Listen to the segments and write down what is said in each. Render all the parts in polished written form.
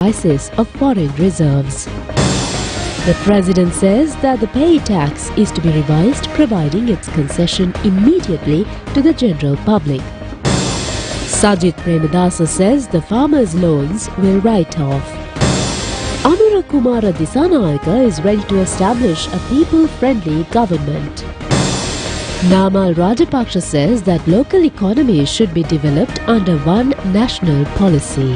crisis of foreign reserves. The President says that the pay tax is to be revised, providing its concession immediately to the general public. Sajith Premadasa says the farmers' loans will write off. Anura Kumara Dissanayake is ready to establish a people-friendly government. Namal Rajapaksa says that local economies should be developed under one national policy.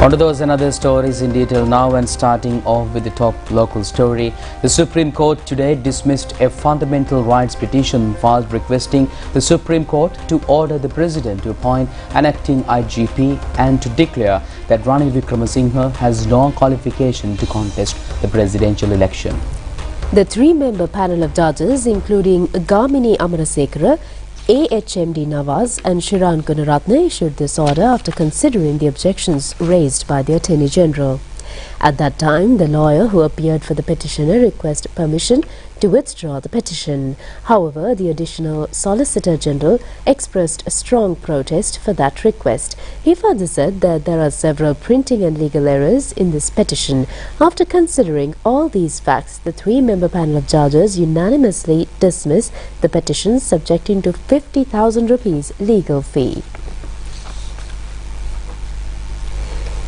On to those and other stories in detail now, and starting off with the top local story. The Supreme Court today dismissed a fundamental rights petition filed requesting the Supreme Court to order the President to appoint an acting IGP and to declare that Ranil Wickremesinghe has no qualification to contest the presidential election. The three-member panel of judges, including Gamini Amarasekara, AHMD Nawaz and Shiran Gunaratne, issued this order after considering the objections raised by the Attorney General. At that time, the lawyer who appeared for the petitioner requested permission to withdraw the petition. However, the additional Solicitor General expressed a strong protest for that request. He further said that there are several printing and legal errors in this petition. After considering all these facts, the three-member panel of judges unanimously dismissed the petition, subjecting to 50,000 rupees legal fee.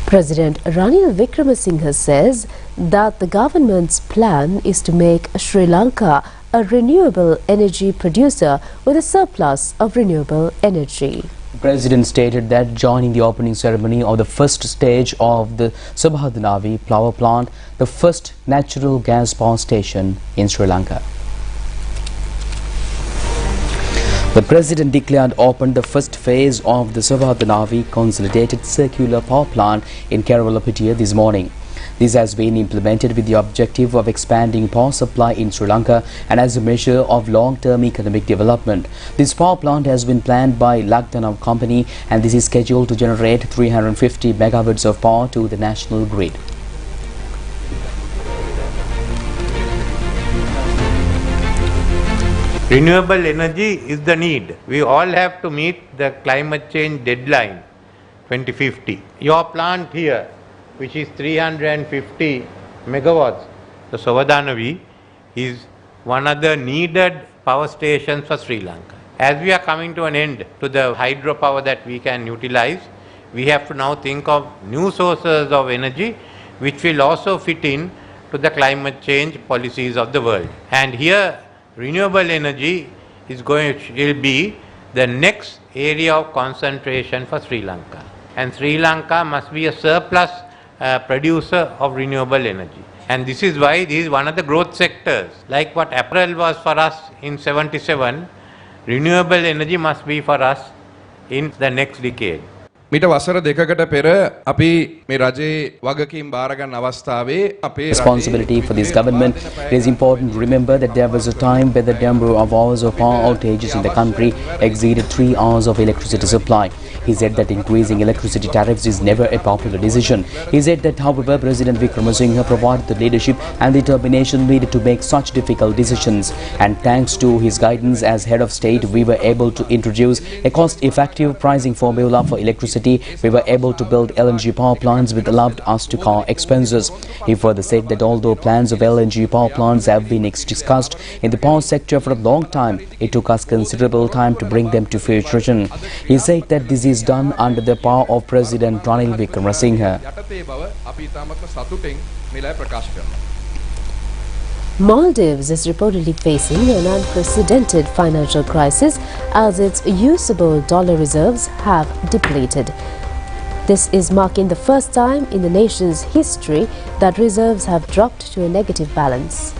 President Ranil Wickremesinghe says that the government's plan is to make Sri Lanka a renewable energy producer with a surplus of renewable energy. The President stated that joining the opening ceremony of the first stage of the Subhadanavi power plant, the first natural gas power station in Sri Lanka. The President declared open the first phase of the Subhadanavi Consolidated Circular Power Plant in Keralapatia this morning. This has been implemented with the objective of expanding power supply in Sri Lanka and as a measure of long-term economic development. This power plant has been planned by Lagdana Company, and this is scheduled to generate 350 megawatts of power to the national grid. Renewable energy is the need. We all have to meet the climate change deadline 2050. Your plant here, which is 350 megawatts, the Subhadanavi, is one of the needed power stations for Sri Lanka. As we are coming to an end to the hydropower that we can utilize, we have to now think of new sources of energy which will also fit in to the climate change policies of the world. And here, renewable energy will be the next area of concentration for Sri Lanka. And Sri Lanka must be a surplus producer of renewable energy. And this is why this is one of the growth sectors. Like what apparel was for us in 77, renewable energy must be for us in the next decade. මීට වසර දෙකකට පෙර අපි මේ රජයේ වගකීම් බාර ගන්න අවස්ථාවේ අපේ responsibility for this government. It is important to remember that there was a time where the number of hours of power outages in the country exceeded 3 hours of electricity supply. He said that increasing electricity tariffs is never a popular decision. He said that, however, President Wickremesinghe provided the leadership and determination needed to make such difficult decisions. And thanks to his guidance as head of state, we were able to introduce a cost-effective pricing formula for electricity. We were able to build LNG power plants which allowed us to cut expenses. He further said that although plans of LNG power plants have been discussed in the power sector for a long time, it took us considerable time to bring them to fruition. He said that this is done under the power of President Ranil Wickremesinghe. Maldives is reportedly facing an unprecedented financial crisis as its usable dollar reserves have depleted. This is marking the first time in the nation's history that reserves have dropped to a negative balance.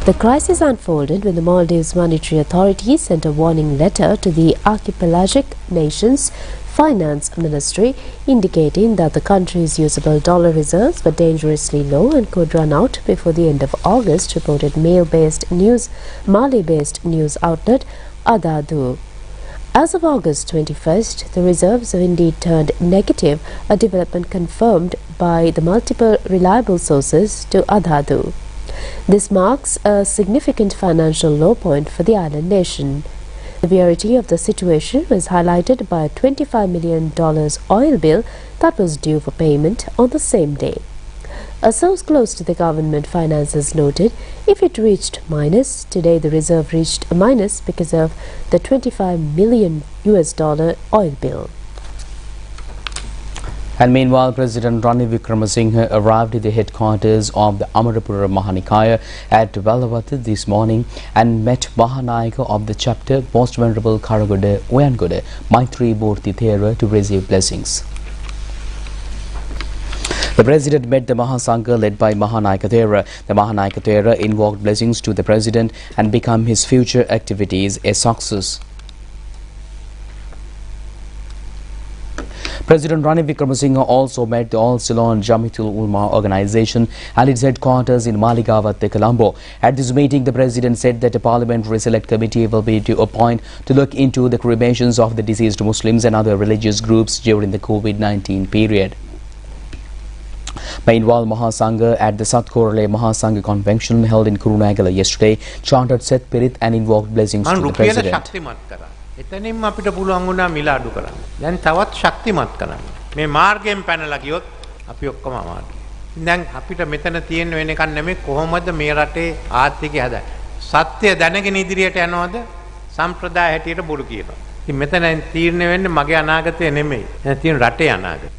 The crisis unfolded when the Maldives Monetary Authority sent a warning letter to the archipelagic nation's Finance Ministry indicating that the country's usable dollar reserves were dangerously low and could run out before the end of August, reported Mali-based news outlet Adadu. As of August 21st, the reserves have indeed turned negative, a development confirmed by the multiple reliable sources to Adadu. This marks a significant financial low point for the island nation. The severity of the situation was highlighted by a $25 million oil bill that was due for payment on the same day. A source close to the government finances noted if it reached minus, today the reserve reached a minus because of the $25 million oil bill. And meanwhile, President Ranil Wickremesinghe arrived at the headquarters of the Anura Kumara Dissanayake at Vellavathu this morning and met Mahanayaka of the chapter, Most Venerable Karagoda Oyangoda Maitri Murthy Thera to receive blessings. The President met the Mahasangha led by Mahanayaka Thera. The Mahanayaka Thera invoked blessings to the President and become his future activities a success. President Ranil Wickremesinghe also met the All Ceylon Jamiatul Ulama organization and its headquarters in Maligawat, Colombo. At this meeting, the President said that a parliamentary select committee will be to look into the cremations of the deceased Muslims and other religious groups during the COVID-19 period. Meanwhile, Mahasangha at the Satkorale Mahasangha convention held in Kurunagala yesterday chanted Seth Pirit and invoked blessings to the President. එතනින්ම අපිට පුළුවන් වුණා මිල අඩු කරන්න. දැන් තවත් ශක්තිමත් කරන්න. මේ මාර්ගයෙන් පැනලා ගියොත් අපි ඔක්කොම අමාරුයි. දැන් අපිට මෙතන තියෙන වෙන එකක් නෙමෙයි කොහොමද මේ රටේ ආර්ථිකය හදන්නේ. සත්‍ය දැනගෙන ඉදිරියට යනවද සම්ප්‍රදාය හැටියට බොරු කියනවා. ඉතින් මෙතන තීරණය වෙන්නේ මගේ අනාගතය නෙමෙයි. දැන් තියෙන රටේ අනාගතය.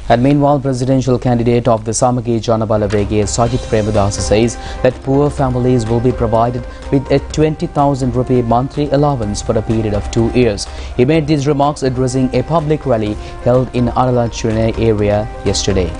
And meanwhile, presidential candidate of the Samagi Janabalavege, Sajith Premadasa, says that poor families will be provided with a 20,000 rupee monthly allowance for a period of 2 years. He made these remarks addressing a public rally held in Aralachune area yesterday.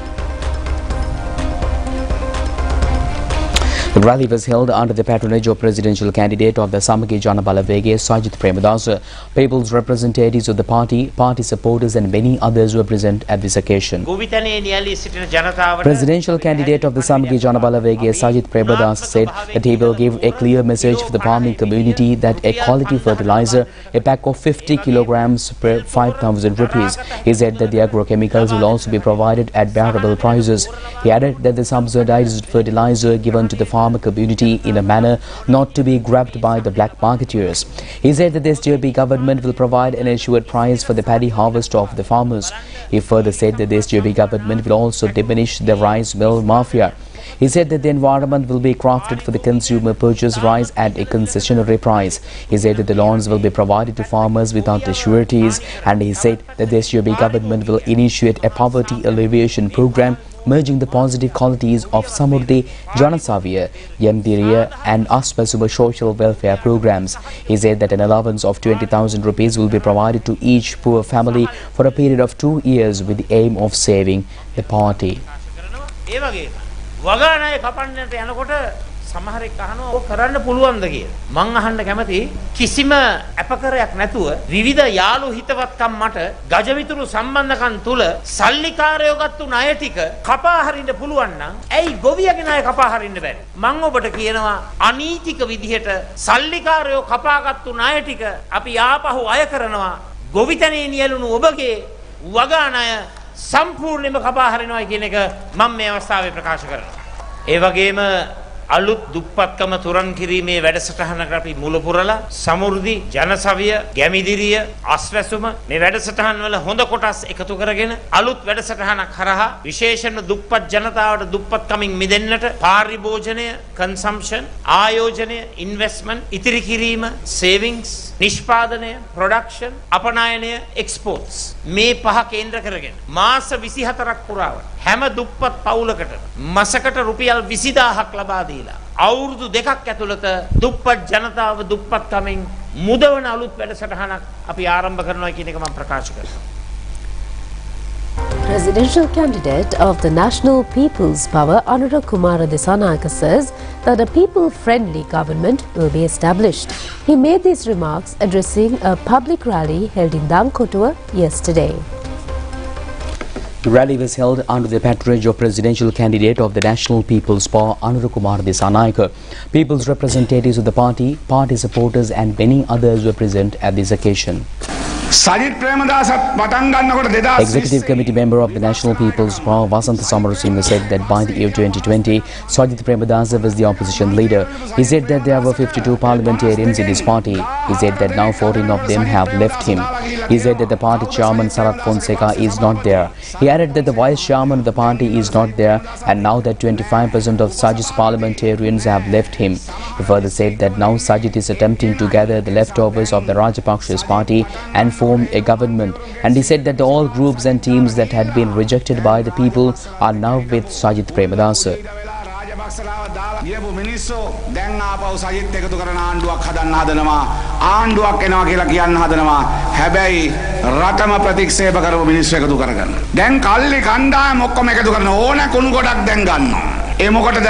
The rally was held under the patronage of presidential candidate of the Samagi Janabalavege, Sajith Premadasa. People's representatives of the party supporters and many others were present at this occasion. Presidential candidate of the Samagi Janabalavege, Sajith Premadasa, said that he will give a clear message for the farming community that a quality fertilizer, a pack of 50 kilograms per 5,000 rupees. He said that the agrochemicals will also be provided at bearable prices. He added that the subsidized fertilizer given to the farmer community in a manner not to be grabbed by the black marketeers. He said that the SJP government will provide an assured price for the paddy harvest of the farmers. He further said that the SJP government will also diminish the rice mill mafia. He said that the environment will be crafted for the consumer purchase rice at a concessionary price. He said that the loans will be provided to farmers without the sureties, and he said that the SJP government will initiate a poverty alleviation program merging the positive qualities of Samurdhi, Janasavya, Yamdiriya and Aspasuma social welfare programs. He said that an allowance of 20,000 rupees will be provided to each poor family for a period of 2 years with the aim of saving the party. සමහරෙක් අහනවා ඔය කරන්න පුළුවන්ද කියලා. මං අහන්න කැමති කිසිම අපකරයක් නැතුව විවිධ යාළු හිතවත්කම් මට ගජවිතුරු සම්බන්ධකම් තුල සල්ලිකාරයෝ ගත්තු ණය ටික කපා හරින්න පුළුවන් නම් ඇයි ගොවියගේ ණය කපා හරින්න බැරි? මං ඔබට කියනවා අනීතික විදිහට සල්ලිකාරයෝ කපාගත්තු ණය ටික අපි ආපහු අය කරනවා. ගොවිතැනේ නියලුණු ඔබගේ වගා ණය සම්පූර්ණයෙන්ම කපා හරිනවා කියන එක මම මේ අවස්ථාවේ ප්‍රකාශ කරනවා. ඒ වගේම අලුත් දුප්පත්කම තුරන් කිරීමේ වැඩසටහනකට අපි මුල පුරලා සමෘද්ධි ජනසවිය ගැමිදිරිය අස්වැසුම මේ වැඩසටහන් වල හොඳ කොටස් එකතු කරගෙන අලුත් වැඩසටහනක් හරහා විශේෂයෙන්ම දුප්පත් ජනතාවට දුප්පත්කමින් මිදෙන්නට පාරිභෝජනය කන්සම්ප්ෂන් ආයෝජනය ඉන්වෙස්ට්මන්ට් ඉතිරි කිරීම සේවිංග්ස් නිෂ්පාදනය ප්‍රොඩක්ෂන් අපනයනය එක්ස්පෝර්ට්ස් මේ පහ කේන්ද්‍ර කරගෙන මාස 24ක් පුරාවට හැම දුප්පත් පවුලකට මාසකට රුපියල් 20000ක් ලබා දීලා අවුරුදු දෙකක් ඇතුළත දුප්පත් ජනතාව දුප්පත්කමින් මුදවන අලුත් වැඩසටහනක් අපි ආරම්භ කරනවා කියන එක මම ප්‍රකාශ කරනවා. Presidential candidate of the National People's Power, Anura Kumara Dissanayake, says that a people-friendly government will be established. He made these remarks addressing a public rally held in Dankotua yesterday. The rally was held under the patronage of presidential candidate of the National People's Power, Anura Kumara Dissanayake. People's representatives of the party supporters and many others were present at this occasion. Sajith Premadasa පටන් ගන්නකොට 2020 Executive Committee member of the National People's Power, Vasantha Samarasinha, said that by the year 2020, Sajith Premadasa was the opposition leader. He said that there were 52 parliamentarians in his party. He said that now 14 of them have left him. He said that the party chairman Sarath Fonseka is not there. He added that the vice chairman of the party is not there, and now that 25% of Sajith's parliamentarians have left him. He further said that now Sajith is attempting to gather the leftovers of the Rajapaksa's party and form a government. And he said that all groups and teams that had been rejected by the people are now with Sajith Premadasa. ගියපු මිනිස්සු දැන් ආපහු සජිත් එකතු කරන ආණ්ඩුවක් හදන්න හදනවා ආණ්ඩුවක් එනවා කියලා කියන්න හදනවා හැබැයි රටම ප්‍රතික්ෂේප කරපු මිනිස්සු එකතු කරගන්න දැන් කල්ලි කණ්ඩායම ඔක්කොම එකතු කරන ඕන කුණු ගොඩක් දැන් ගන්නවා ඒ මොකටද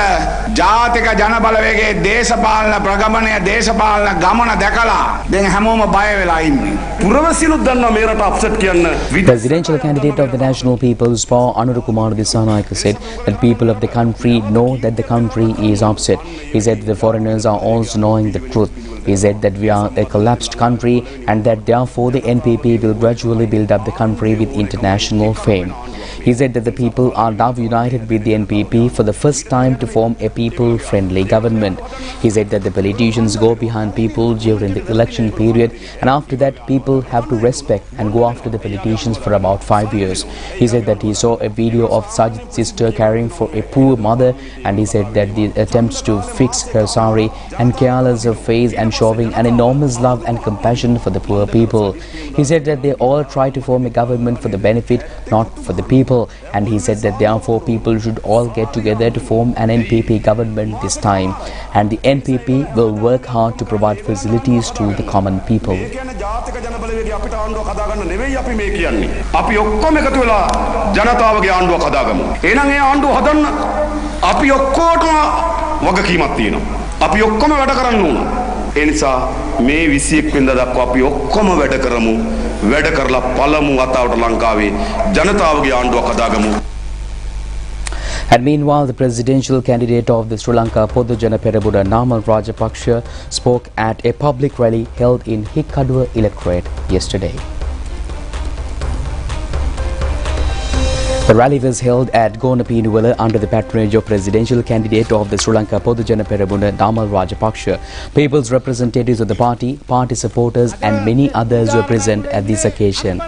ජාතික ජන බලවේගයේ දේශපාලන ප්‍රගමනය දේශපාලන ගමන දැකලා දැන් හැමෝම බය වෙලා ඉන්නේ පුරවැසියලුත් දන්නවා මේ රට අප්සෙට් කියන්න Presidential candidate of the National People's Power, Anura Kumara Dissanayake, said that people of the country know that the country is upset. He said that the foreigners are also knowing the truth. He said that we are a collapsed country and that therefore the NPP will gradually build up the country with international fame. He said that the people are now united with the NPP for the first time to form a people-friendly government. He said that the politicians go behind people during the election period, and after that people have to respect and go after the politicians for about 5 years. He said that he saw a video of Sajith's sister caring for a poor mother, and he said that the attempts to fix her sari and careless her face and showing an enormous love and compassion for the poor people. He said that they all try to form a government for the benefit, not for the people. And he said that therefore people should all get together to form an NPP government this time, and the NPP will work hard to provide facilities to the common people. අපි ඔක්කොම එකතු වෙලා ජනතාවගේ ආණ්ඩුවක් හදාගමු. එහෙනම් ඒ ආණ්ඩුව හදන්න අපි ඔක්කොටම වගකීමක් තියෙනවා. අපි ඔක්කොම වැඩ කරන්න ඕන. ඒ නිසා මේ 21 වෙනිදා දක්වා අපි ඔක්කොම වැඩ කරමු. වැඩ කරලා පළමු වතාවට ලංකාවේ ජනතාවගේ ආණ්ඩුවක් හදාගමු. And meanwhile, the presidential candidate of the Sri Lanka Podujana Peramuna, Namal Rajapaksa, spoke at a public rally held in Hikkaduwa electorate yesterday. The rally was held at Gonapinuwala under the patronage of presidential candidate of the Sri Lanka Podujana Peramuna, Namal Rajapaksa. People's representatives of the party, party supporters and many others were present at this occasion.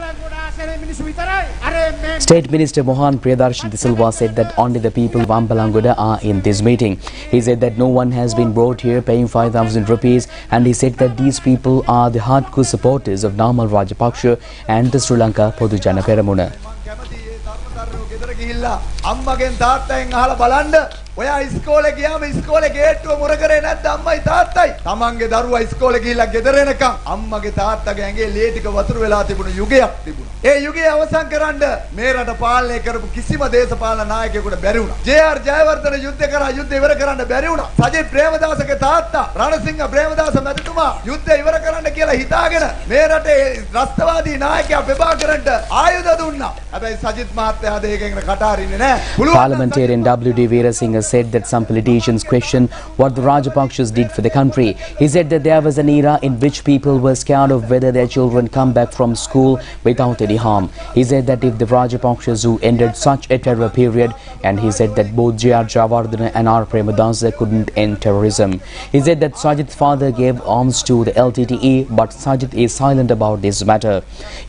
State Minister Mohan Priyadarshan De Silva said that only the people of Ambalangoda are in this meeting. He said that no one has been brought here paying 5,000 rupees, and he said that these people are the hardcore supporters of Namal Rajapaksa and the Sri Lanka Podujana Peramuna. අම්මගෙන් තාත්තෙන් අහලා බලන්න ඔයා ඉස්කෝලේ ගියාම ඉස්කෝලේ ගේට්ටුව මුර කරේ නැද්ද අම්මයි තාත්තයි තමන්ගේ දරුවා ඉස්කෝලේ ගිහිල්ලා ගෙදර එනකම් අම්මගේ තාත්තගේ ඇඟේ ලේ ටික වතුර වෙලා තිබුණු යුගයක් තිබුණා ඒ යුගය අවසන් කරන්න මේ රට පාලනය කරපු කිසිම දේශපාලන නායකයෙකුට බැරි වුණා ජේ.ආර්. ජයවර්ධන යුද්ධ කරා යුද්ධ ඉවර කරන්න බැරි වුණා සජිත් ප්‍රේමදාසගේ තාත්තා රණසිංහ ප්‍රේමදාස මැතිතුමා යුද්ධ ඉවර කරන්න කියලා හිතාගෙන මේ රටේ රාෂ්ට්‍රවාදී නායකයා ප්‍රභාකරන්ට ආයුධ දුන්නා හැබැයි සජිත් මහත්තයා දෙයකින් කටාරින්නේ නැහැ Parliamentarian W.D. Veerasinghe said that some politicians question what the Rajapaksas did for the country. He said that there was an era in which people were scared of whether their children come back from school without any harm. He said that if the Rajapaksas who ended such a terror period, and he said that both J.R. Jayawardena and R. Premadasa couldn't end terrorism. He said that Sajith's father gave arms to the LTTE, but Sajith is silent about this matter.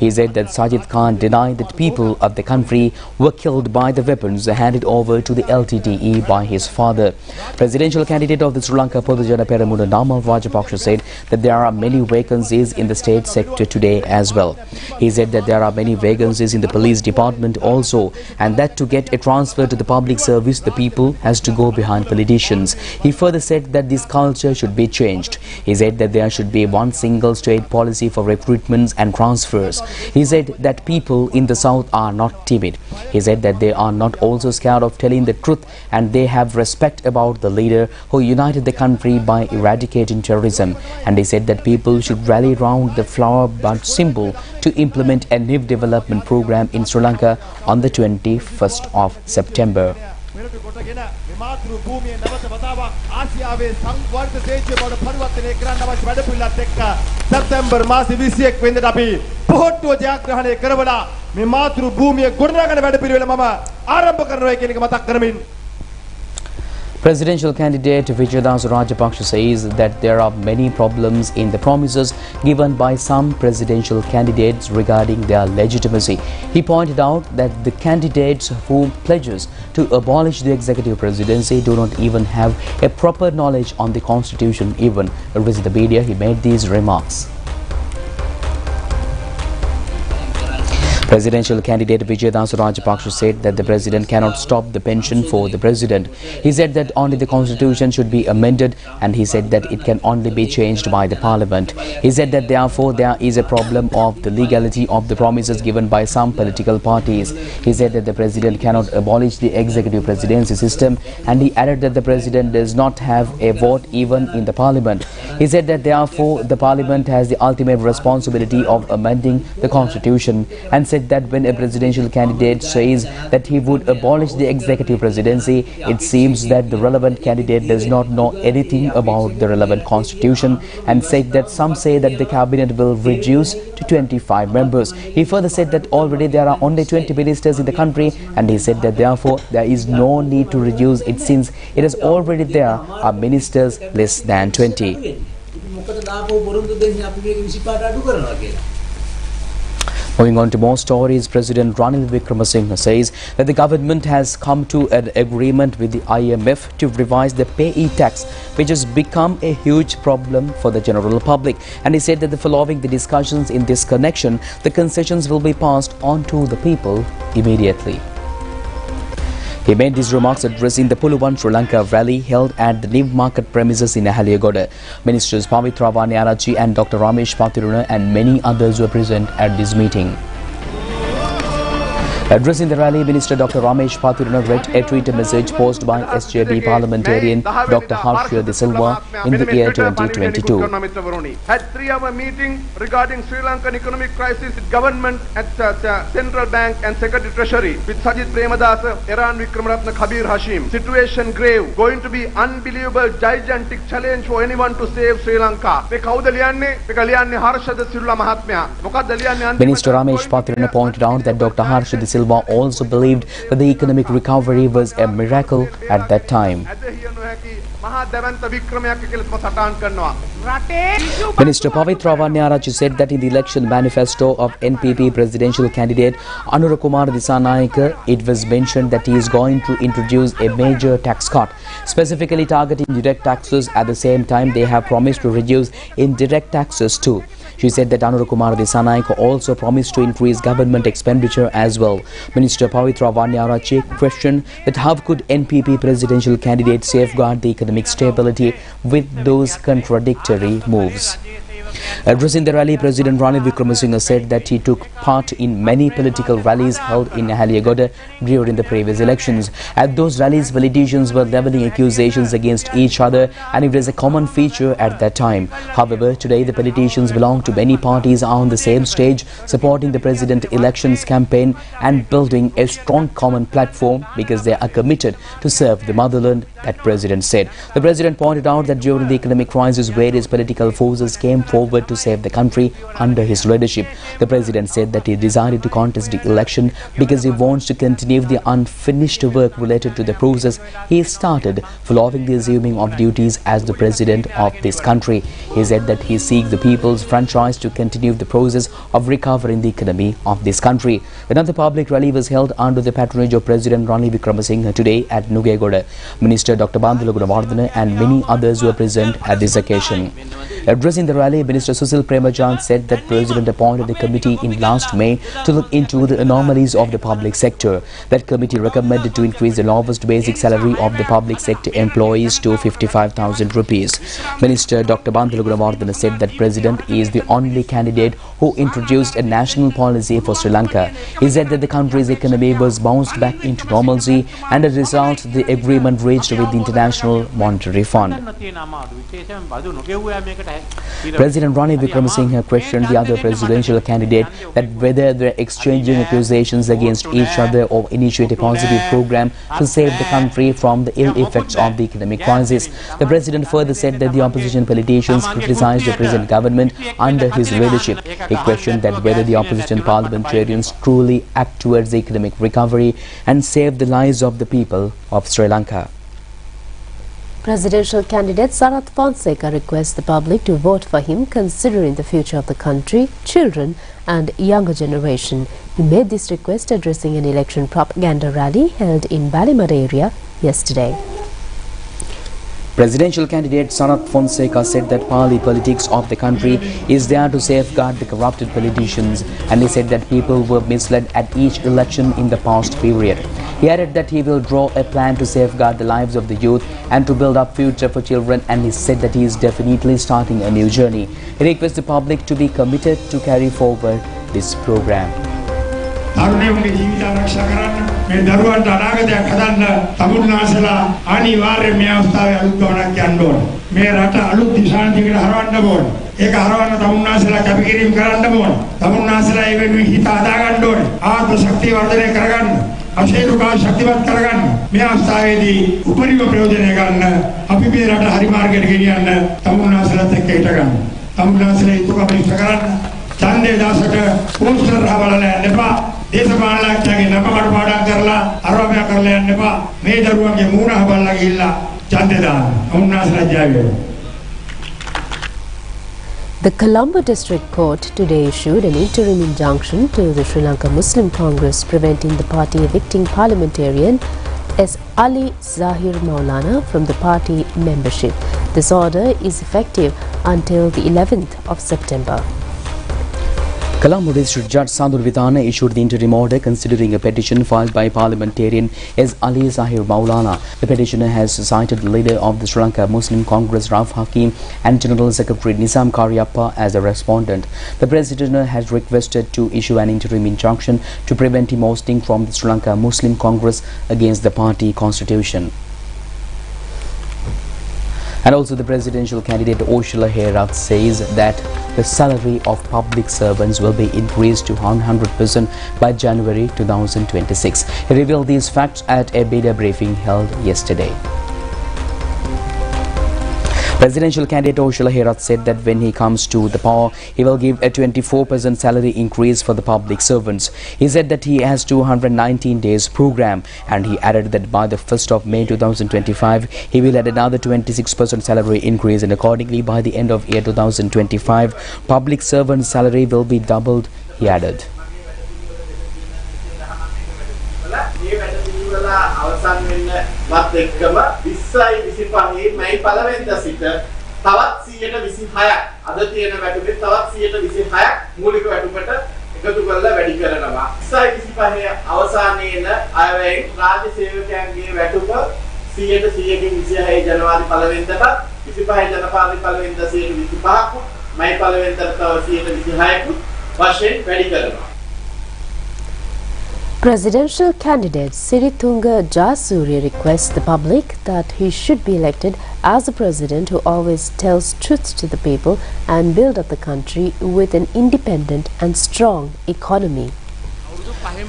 He said that Sajith can't deny that people of the country were killed by the weapons handed over to the LTTE by his father. Presidential candidate of the Sri Lanka Podujana Peramuna, Namal Rajapaksa, said that there are many vacancies in the state sector today as well. He said that there are many vacancies in the police department also, and that to get a transfer to the public service, the people has to go behind politicians. He further said that this culture should be changed. He said that there should be one single state policy for recruitments and transfers. He said that people in the south are not timid. He said that they are not also scared of telling the truth, and they have respect about the leader who united the country by eradicating terrorism. And he said that people should rally round the flower bud symbol to implement a new development program in Sri Lanka on the 21st of September. මාතෘ භූමියේ නැවත වතාවක් ආසියාවේ සංවර්ධ දේශීය බවට පරිවර්තනය කරන්න අවශ්‍ය වැඩපිළිවෙලත් එක්ක සැප්තැම්බර් මාසේ 21 වෙනිදාට අපි පොහොට්ටුව ජයග්‍රහණය කරවලා මේ මාතෘ භූමිය ගොඩනගන වැඩපිළිවෙල මම ආරම්භ කරනවා කියන එක මතක් කරමින් Presidential candidate Namal Rajapaksa says that there are many problems in the promises given by some presidential candidates regarding their legitimacy. He pointed out that the candidates who pledges to abolish the executive presidency do not even have a proper knowledge on the constitution. Even with the media, he made these remarks. Presidential candidate Namal Rajapaksa said that the president cannot stop the pension for the president. He said that only the constitution should be amended, and he said that it can only be changed by the parliament. He said that therefore there is a problem of the legality of the promises given by some political parties. He said that the president cannot abolish the executive presidency system, and he added that the president does not have a vote even in the parliament. He said that therefore the parliament has the ultimate responsibility of amending the constitution, and said that when a presidential candidate says that he would abolish the executive presidency, it seems that the relevant candidate does not know anything about the relevant constitution, and said that some say that the cabinet will reduce to 25 members. He further said that already there are only 20 ministers in the country, and he said that therefore there is no need to reduce it since it is already there are ministers less than 20. Moving on to more stories, President Ranil Wickremesinghe says that the government has come to an agreement with the IMF to revise the payee tax, which has become a huge problem for the general public. And he said that following the discussions in this connection, the concessions will be passed on to the people immediately. He made these remarks addressing the Puluwan Sri Lanka rally held at the New Market premises in Ahaliyagoda. Ministers Pavitra Vaniarachi and Dr. Ramesh Pathiruna and many others were present at this meeting. Addressing the rally, Minister Dr. Ramesh Pathiruna read a Twitter message posted by SJB parliamentarian Dr. Harsha De Silva in the year 2022. Had 3-hour meeting regarding Sri Lankan economic crisis with government at Central Bank and Secretary Treasury with Sajith Premadasa, Iran Vikramaratne Kabir Hashim. Situation grave, going to be unbelievable, gigantic challenge for anyone to save Sri Lanka. Minister Ramesh Pathiruna pointed out that Dr. Harsha De Silva also believed that the economic recovery was a miracle at that time. Minister Pavitra Vaniarachi said that in the election manifesto of NPP presidential candidate Anura Kumara Dissanayake, it was mentioned that he is going to introduce a major tax cut, specifically targeting direct taxes. At the same time, they have promised to reduce indirect taxes too. She said that Anura Kumara Dissanayake also promised to increase government expenditure as well. Minister Pavitra Vaniarachi questioned that how could NPP presidential candidate safeguard the economic stability with those contradictory moves. Addressing the rally, President Ranil Wickremesinghe said that he took part in many political rallies held in Ahaliyagoda during the previous elections. At those rallies, politicians were levelling accusations against each other, and it was a common feature at that time. However, today the politicians belong to many parties are on the same stage, supporting the president elections campaign and building a strong common platform because they are committed to serve the motherland, that president said. The president pointed out that during the economic crisis, various political forces came forward to save the country under his leadership. The president said that he decided to contest the election because he wants to continue the unfinished work related to the process he started following the assuming of duties as the president of this country. He said that he seeks the people's franchise to continue the process of recovering the economy of this country. Another public rally was held under the patronage of President Ranil Wickremesinghe today at Nugegoda. Minister Dr. Bandula Gunawardena and many others were present at this occasion. Addressing the rally, Minister Sajith Premadasa said that President appointed a committee in last May to look into the anomalies of the public sector. That committee recommended to increase the lowest basic salary of the public sector employees to 55,000 rupees. Minister Dr. Bandula Gunawardena said that President is the only candidate who introduced a national policy for Sri Lanka. He said that the country's economy was bounced back into normalcy, and as a result, the agreement reached with the International Monetary Fund. President Ranil Wickremesinghe questioned the other presidential candidate that whether they're exchanging accusations against each other or initiate a positive program to save the country from the ill effects of the economic crisis. The president further said that the opposition politicians criticized the present government under his leadership. He questioned that whether the opposition parliamentarians truly act towards the economic recovery and save the lives of the people of Sri Lanka. Presidential candidate Sarath Fonseka requests the public to vote for him considering the future of the country, children and younger generation. He made this request addressing an election propaganda rally held in Balimada area yesterday. Presidential candidate Sarath Fonseka said that party politics of the country is there to safeguard the corrupted politicians, and he said that people were misled at each election in the past period. He added that he will draw a plan to safeguard the lives of the youth and to build up future for children, and he said that he is definitely starting a new journey. He requests the public to be committed to carry forward this program. තරුණයන්ගේ ජීවිත ආරක්ෂා කරන්න මේ දරුවන්ට අනාගතයක් හදන්න තමුන්නාසලා අනිවාර්යයෙන් මේ අවස්ථාවේ අලුත් ගමනක් යන්න ඕනේ. මේ රට අලුත් දිශාන්තියකට හරවන්න ඕනේ. ඒක හරවන්න තමුන්නාසලා කැපකිරීම කරන්න ඕනේ. තමුන්නාසලා ඒ වෙනුවෙන් හිත හදා ගන්න ඕනේ. ආත්ම ශක්තිය වර්ධනය කරගන්න. අශේරුකා ශක්තිමත් කරගන්න. මේ අවස්ථාවේදී උපරිම ප්‍රයෝජනය ගන්න. අපි මේ රට හරි මාර්ගයට ගෙනියන්න තමුන්නාසලාත් එක්ක හිට ගන්න. තමුන්නාසලා ඒක අපිට කරන්න. ඡන්දේ දාසක පෝස්ටර් හවලලා යන්න එපා. දේශපාලනඥයන්ගේ නපකට පාඩම් කරලා අරවැය කරලා යන්න එපා. මේ දරුවන්ගේ මූණ හබල්ලා ගිහිල්ලා ඡන්දේ දාන්න. උන්වහන්සේලා ජය වේවා. The Colombo District Court today issued an interim injunction to the Sri Lanka Muslim Congress preventing the party evicting parliamentarian S. Ali Zahir Maulana from the party membership. This order is effective until the 11th of September. Colombo District Judge Sandur Vidana issued the interim order considering a petition filed by parliamentarian S. Ali Zahir Maulana. The petitioner has cited the leader of the Sri Lanka Muslim Congress Rauf Hakim and General Secretary Nisam Karyappa as a respondent. The petitioner has requested to issue an interim injunction to prevent him ousting from the Sri Lanka Muslim Congress against the party constitution. And also the presidential candidate Oshila Herath says that the salary of public servants will be increased to 100% by January 2026. He revealed these facts at a media briefing held yesterday. Presidential candidate Oshila Herath said that when he comes to the power, he will give a 24% salary increase for the public servants. He said that he has 219 days program, and he added that by the 1st of May 2025, he will add another 26% salary increase, and accordingly by the end of year 2025, public servant salary will be doubled, he added. අවසන් වෙන්නවත් එක්කම 20යි 25යි මයි පළවෙනිදා සිට තවත් 126ක් අද තියෙන වැටුපේ තවත් 126ක් මූලික වැටුපට එකතු කරලා වැඩි කරනවා 20යි 25 අවසානයේන අයවැයෙන් රාජ්‍ය සේවකයන්ගේ වැටුප 100%කින් 26 ජනවාරි පළවෙනිදාට 25 ජනවාරි පළවෙනිදා 125ක් මයි පළවෙනිදාට තව 126ක් වශයෙන් වැඩි කරනවා. Presidential candidate Sirithunga Jayasuriya requests the public that he should be elected as a president who always tells truth to the people and build up the country with an independent and strong economy.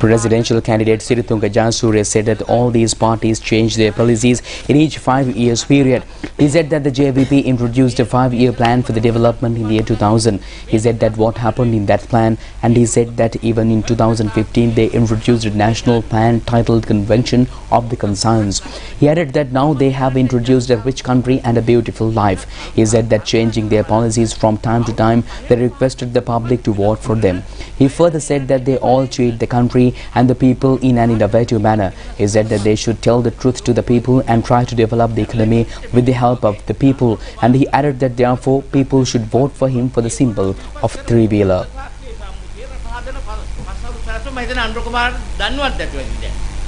Presidential candidate Sirithunga Jayasuriya said that all these parties change their policies in each 5 years period. He said that the JVP introduced a 5-year plan for the development in the year 2000. He said that what happened in that plan, and he said that even in 2015 they introduced a national plan titled Convention of the Conscience. He added that now they have introduced a rich country and a beautiful life. He said that changing their policies from time to time, they requested the public to vote for them. He further said that they all treat the country and the people in an innovative manner. He said that they should tell the truth to the people and try to develop the economy with the help of the people, and he added that therefore people should vote for him for the symbol of three-wheeler.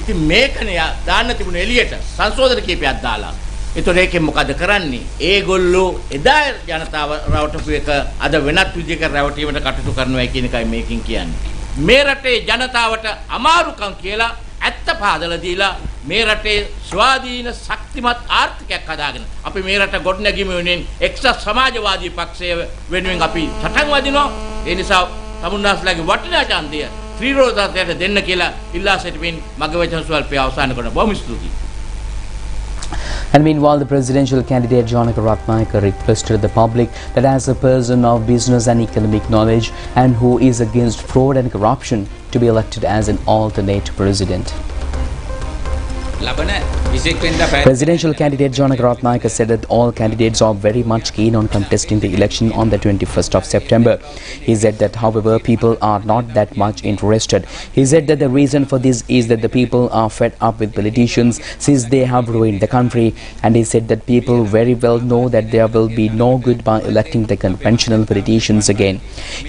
ඉතින් මේකනේ දාන්න තිබුණ එළියට සංශෝධන කීපයක් දාලා. ඒතොර ඒකෙන් මොකද කරන්නේ? ඒගොල්ලෝ එදා ජනතාව රවටපු එක අද වෙනත් විදිහක රැවටීමට කටයුතු කරනවා කියන එකයි මේකෙන් කියන්නේ. මේ රටේ ජනතාවට අමාරුකම් කියලා ඇත්ත පාදලා දීලා මේ රටේ ස්වාධීන ශක්තිමත් ආර්ථිකයක් හදාගෙන අපි මේ රට ගොඩනැගීම වෙනුවෙන් එක්සත් සමාජවාදී පක්ෂය වෙනුවෙන් අපි සටන් වදිනවා. ඒ නිසා තමුන්නාස්ලාගේ වටිනා ඡන්දය ත්‍රිරෝධාතයට දෙන්න කියලා ඉල්ලා සිටිමින් මගේ වචන ස්වල්පය අවසන් කරන බොහොම ස්තුතියි. And meanwhile, the presidential candidate Anura Ratnayake requested the public that as a person of business and economic knowledge and who is against fraud and corruption to be elected as an alternate president. Presidential candidate Anura Ratnayake said that all candidates are very much keen on contesting the election on the 21st of September. He said that, however, people are not that much interested. He said that the reason for this is that the people are fed up with politicians since they have ruined the country. And he said that people very well know that there will be no good by electing the conventional politicians again.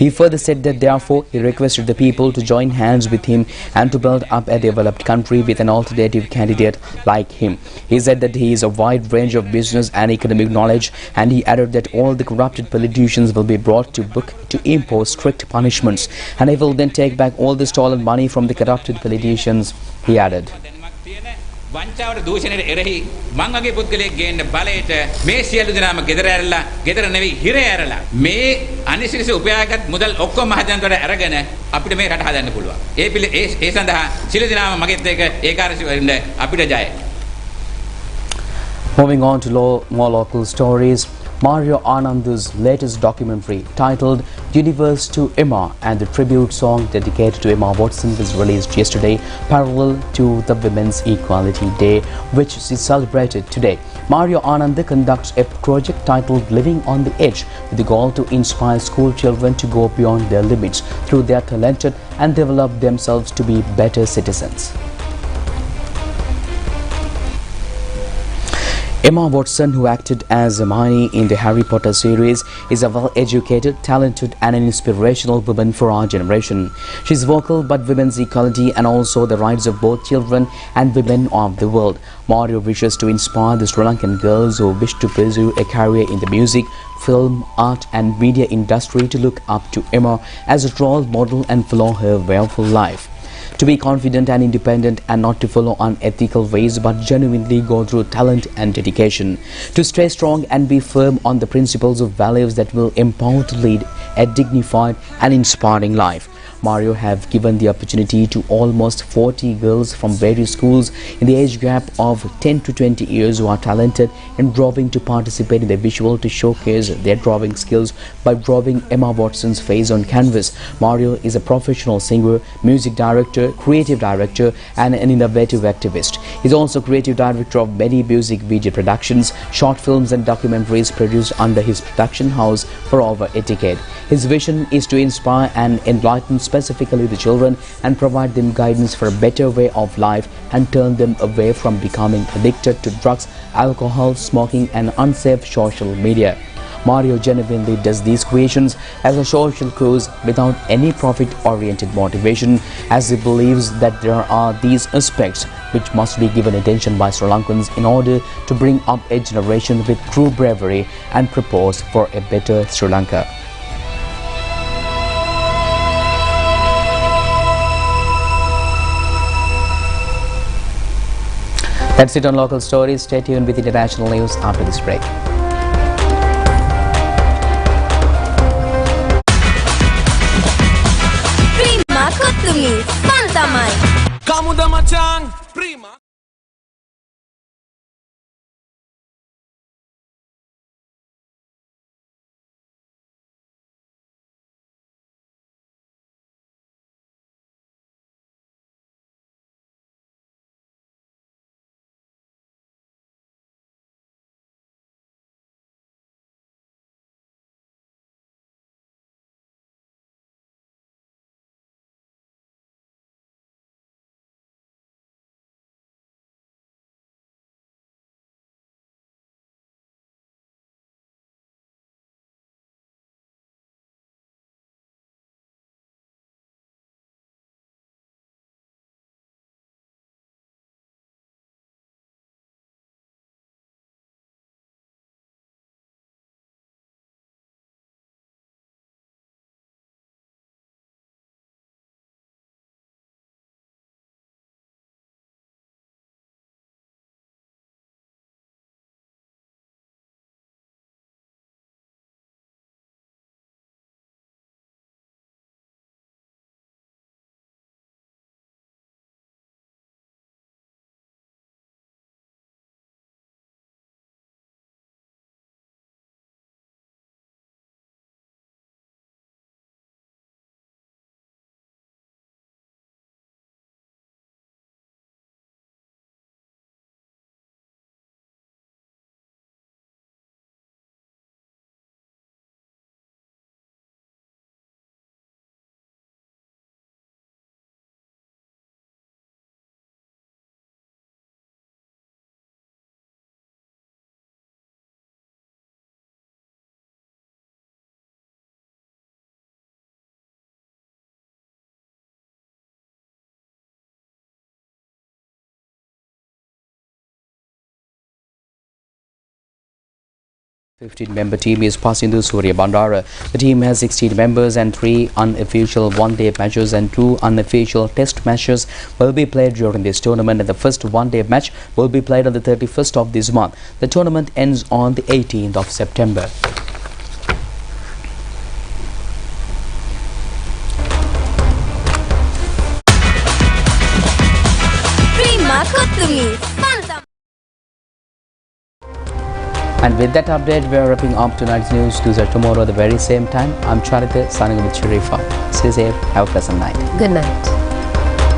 He further said that therefore he requested the people to join hands with him and to build up a developed country with an alternative candidate like him. He said that he is a wide range of business and economic knowledge, and he added that all the corrupted politicians will be brought to book to impose strict punishments, and he will then take back all the stolen money from the corrupted politicians, he added. වංචාවට දූෂණයට එරෙහි මං වගේ පුද්ගලයෙක් ගේන්න බලයට මේ සියලු දෙනාම ගෙදර ඇරලා ගෙදර නෙවෙයි හිරේ ඇරලා මේ අනිසිරිස උපයාගත් මුදල් ඔක්කොම මහජනතාවට අරගෙන අපිට මේ රට හදන්න පුළුවන්. ඒ සඳහා සියලු දෙනාම මගෙත් එක්ක ඒකාරසී වෙන්න අපිට ජය. Moving on to more local stories. Mario Ananda's latest documentary titled Universe to Emma and the tribute song dedicated to Emma Watson was released yesterday parallel to the Women's Equality Day, which is celebrated today. Mario Ananda conducts a project titled Living on the Edge with the goal to inspire school children to go beyond their limits through their talented and develop themselves to be better citizens. Emma Watson, who acted as Hermione in the Harry Potter series, is a well-educated, talented and an inspirational woman for our generation. She is vocal about women's equality and also the rights of both children and women of the world. Mario wishes to inspire the Sri Lankan girls who wish to pursue a career in the music, film, art and media industry to look up to Emma as a role model and follow her way of life. To be confident and independent and not to follow unethical ways but genuinely go through talent and dedication. To stay strong and be firm on the principles of values that will empower to lead a dignified and inspiring life. Mario have given the opportunity to almost 40 girls from various schools in the age gap of 10 to 20 years who are talented in drawing to participate in the visual to showcase their drawing skills by drawing Emma Watson's face on canvas. Mario is a professional singer, music director, creative director and an innovative activist. He is also creative director of many music video productions, short films and documentaries produced under his production house for over a decade. His vision is to inspire and enlighten specifically the children and provide them guidance for a better way of life and turn them away from becoming addicted to drugs, alcohol, smoking and unsafe social media. Mario genuinely does these creations as a social cause without any profit-oriented motivation, as he believes that there are these aspects which must be given attention by Sri Lankans in order to bring up a generation with true bravery and propose for a better Sri Lanka. That's it on local stories. Stay tuned with international news after this break. Prima Kutumi, Pantamai. Kamuda Machang, Prima. 15-member team is passing through Surya Bandara. The team has 16 members and 3 unofficial one-day matches and 2 unofficial test matches will be played during this tournament, and the first one-day match will be played on the 31st of this month. The tournament ends on the 18th of September. And with that update, we are wrapping up tonight's news. Do that tomorrow at the very same time. I'm Charith, signing off with Sharifa. Stay safe. Have a pleasant night. Good night.